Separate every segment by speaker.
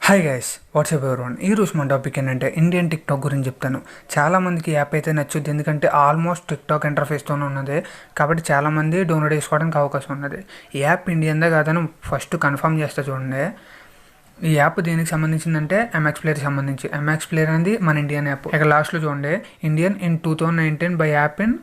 Speaker 1: Hi guys, WhatsApp everyone. ఈ రోజు మన టాపిక్ ఏంటంటే ఇండియన్ టిక్టాక్ గురించి చెప్తాను. చాలామందికి యాప్ అయితే నచ్చుద్ది, ఎందుకంటే ఆల్మోస్ట్ టిక్టాక్ ఇంటర్ఫేస్తోనే ఉన్నది కాబట్టి చాలామంది డౌన్లోడ్ చేసుకోవడానికి అవకాశం ఉన్నది. ఈ యాప్ ఇండియన్దే కాదని ఫస్ట్ కన్ఫర్మ్ చేస్తా చూడండి. ఈ యాప్ దేనికి సంబంధించిందంటే ఎంఎక్స్ ప్లేయర్కి సంబంధించి. ఎంఎక్స్ ప్లేయర్ అనేది మన ఇండియన్ యాప్. ఇక లాస్ట్లో చూడండి, Indian in 2019 by app in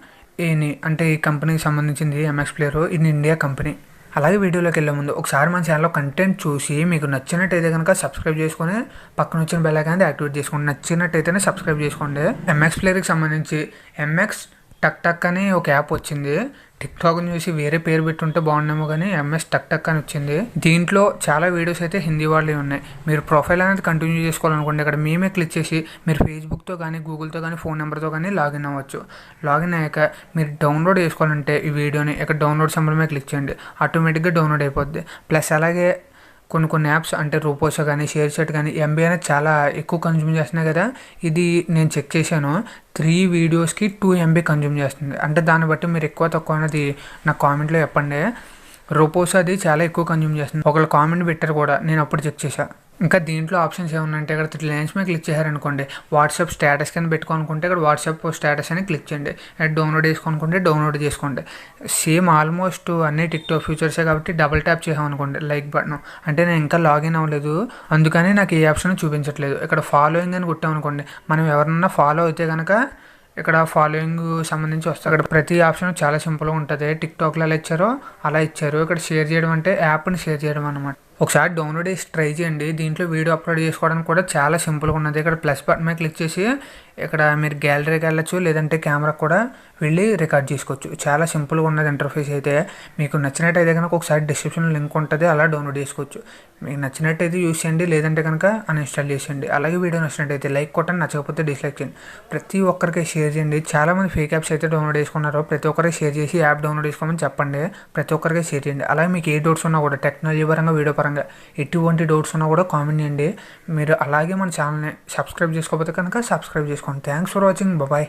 Speaker 1: any, అంటే ఈ కంపెనీకి సంబంధించింది MX player in India company. అలాగే వీడియోలోకి వెళ్ళే ముందు ఒకసారి మన ఛానల్లో కంటెంట్ చూసి మీకు నచ్చినట్టయితే కనుక సబ్స్క్రైబ్ చేసుకొని పక్కన వచ్చిన బెల్ ఐకాన్ యాక్టివేట్ చేసుకోండి. నచ్చినట్టయితేనే సబ్స్క్రైబ్ చేసుకోండి. ఎంఎక్స్ ప్లేయర్కి సంబంధించి ఎంఎక్స్ టక్ టక్ అని ఒక యాప్ వచ్చింది. టిక్టాక్ని చూసి వేరే పేరు పెట్టుంటే బాగుండేమో, కానీ ఎంఎస్ టక్ టక్ అని వచ్చింది. దీంట్లో చాలా వీడియోస్ అయితే హిందీ వాళ్ళే ఉన్నాయి. మీరు ప్రొఫైల్ అనేది కంటిన్యూ చేసుకోవాలనుకోండి, ఇక్కడ మేమే క్లిక్ చేసి మీరు ఫేస్బుక్తో కానీ గూగుల్తో కానీ ఫోన్ నెంబర్తో కానీ లాగిన్ అవ్వచ్చు. లాగిన్ అయ్యాక మీరు డౌన్లోడ్ చేసుకోవాలంటే ఈ వీడియోని ఇక్కడ డౌన్లోడ్ సింబల్ మీద క్లిక్ చేయండి, ఆటోమేటిక్గా డౌన్లోడ్ అయిపోద్ది. ప్లస్ అలాగే కొన్ని యాప్స్ అంటే రూపోసో కానీ షేర్ చాట్ కానీ ఎంబీ అనేది చాలా ఎక్కువ కన్జ్యూమ్ చేస్తున్నాయి కదా. ఇది నేను చెక్ చేశాను, 3 వీడియోస్కి 2 MB కన్జ్యూమ్ చేస్తుంది. అంటే దాన్ని బట్టి మీరు ఎక్కువ తక్కువ అనేది నాకు కామెంట్లో చెప్పండి. రూపోసో అది చాలా ఎక్కువ కన్జ్యూమ్ చేస్తుంది. ఒకళ్ళు కామెంట్ పెట్టారు కూడా, నేను అప్పుడు చెక్ చేశాను. ఇంకా దీంట్లో ఆప్షన్స్ ఏమన్నాయంటే ఇక్కడ 3 లైన్స్ మీద క్లిక్ చేశారనుకోండి, వాట్సాప్ స్టేటస్ కింద పెట్టుకోనుకుంటే ఇక్కడ వాట్సాప్ స్టేటస్ అని క్లిక్ చేయండి. డౌన్లోడ్ చేసుకోనుకుంటే డౌన్లోడ్ చేసుకోండి. సేమ్ ఆల్మోస్ట్ అన్ని టిక్టాక్ ఫీచర్సే కాబట్టి డబుల్ ట్యాప్ చేసామనుకోండి లైక్ బటన్. అంటే నేను ఇంకా లాగిన్ అవ్వలేదు, అందుకని నాకు ఈ ఆప్షన్ చూపించట్లేదు. ఇక్కడ ఫాలోయింగ్ అని కొట్టామనుకోండి, మనం ఎవరన్నా ఫాలో అయితే కనుక ఇక్కడ ఫాలోయింగ్ సంబంధించి వస్తుంది. ఇక్కడ ప్రతి ఆప్షన్ చాలా సింపుల్గా ఉంటుంది. టిక్టాక్లో ఎలా ఇచ్చారో అలా ఇచ్చారు. ఇక్కడ షేర్ చేయడం అంటే యాప్ని షేర్ చేయడం అనమాట. ఒకసారి డౌన్లోడ్ చేసి ట్రై చేయండి. దీంట్లో వీడియో అప్లోడ్ చేసుకోవడానికి కూడా చాలా సింపుల్గా ఉన్నది. ఇక్కడ ప్లస్ బటన్ మీద క్లిక్ చేసి ఇక్కడ మీరు గ్యాలరీకి వెళ్ళచ్చు, లేదంటే కెమెరా కూడా వెళ్ళి రికార్డ్ చేసుకోవచ్చు. చాలా సింపుల్గా ఉన్నది ఇంటర్ఫేస్ అయితే. మీకు నచ్చినట్టయితే కనుక ఒకసారి డిస్క్రిప్షన్లో లింక్ ఉంటుంది, అలా డౌన్లోడ్ చేసుకోవచ్చు. మీకు నచ్చినట్టయితే యూస్ చేయండి, లేదంటే కనుక అన్ఇన్స్టాల్ చేసేయండి. అలాగే వీడియో నచ్చినట్టయితే లైక్ కొట్టండి, నచ్చకపోతే డిస్లైక్ చేయండి. ప్రతి ఒక్కరికి షేర్ చేయండి. చాలామంది ఫేక్ యాప్స్ అయితే డౌన్లోడ్ చేసుకున్నారు, ప్రతి ఒక్కరికి షేర్ చేసి యాప్ డౌన్లోడ్ చేసుకోమని చెప్పండి. ప్రతి ఒక్కరికి షేర్ చేయండి. అలాగే మీకు ఏ డౌట్స్ ఉన్నా కూడా టెక్నాలజీ పరంగా వీడియో పరంగా ఎటువంటి డౌట్స్ ఉన్నా కూడా కామెంట్ చేయండి. మీరు అలాగే మన ఛానల్ని సబ్స్క్రైబ్ చేసుకోకపోతే కనుక సబ్స్క్రైబ్ చేసుకోండి. Thanks for watching. బాయ్.